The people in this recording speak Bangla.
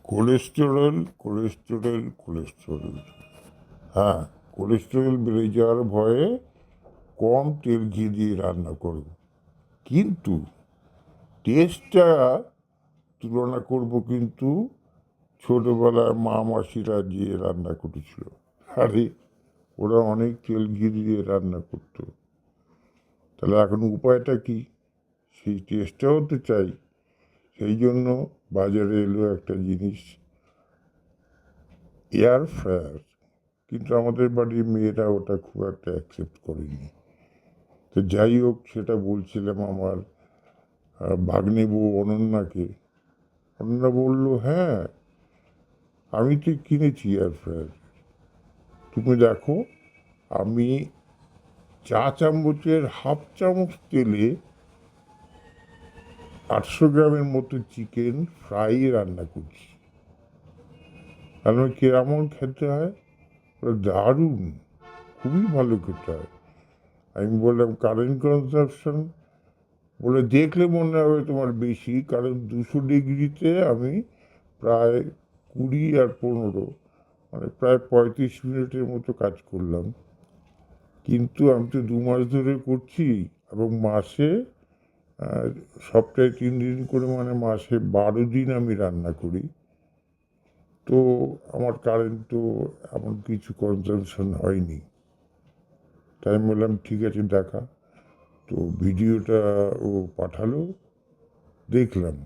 কোলেস্টেরল কোলেস্টেরল কোলেস্টেরল হ্যাঁ, কোলেস্টেরল বেড়ে যাওয়ার ভয়ে কম তেল ঘি দিয়ে রান্না করব, কিন্তু টেস্টটা তুলনা করব কিন্তু ছোটোবেলায় মা মাসিরা দিয়ে রান্না করেছিল। আরে ওরা অনেক তেল ঘি দিয়ে রান্না করতো। তাহলে এখন উপায়টা কি? সেই টেস্টটাও তো চাই। সেই জন্য বাজারে এলো একটা জিনিস, এয়ার ফ্রায়ার। কিন্তু আমাদের বাড়ির মেয়েরা ওটা খুব একটা অ্যাকসেপ্ট করেনি। তো যাই হোক, সেটা বলছিলাম আমার ভাগ্নে বউ অনন্যাকে। অনন্যা বলল, হ্যাঁ, আমি তো কিনেছি এয়ার ফ্রায়ার। তুমি দেখো, আমি চা চামচের হাফ চামচ তেলে 800 গ্রামের মতো চিকেন ফ্রাই রান্না করছি। কেমন খেতে হয়? দারুণ, খুবই ভালো খেতে হয়। আমি বললাম কারেন্ট কনজাপশন? বলে দেখলে মনে হবে তোমার বেশি, কারণ 200 ডিগ্রিতে আমি প্রায় 20 আর 15, মানে প্রায় 35 মিনিটের মতো কাজ করলাম। কিন্তু আমি তো 2 মাস ধরে করছি, এবং মাসে সপ্তাহে 3 দিন করে, মানে মাসে 12 দিন আমি রান্না করি। তো আমার কারেন্ট তো এমন কিছু কনজামশন হয়নি। তাই আমি বললাম ঠিক আছে, দেখা। তো ভিডিওটা ও পাঠালো, দেখলাম।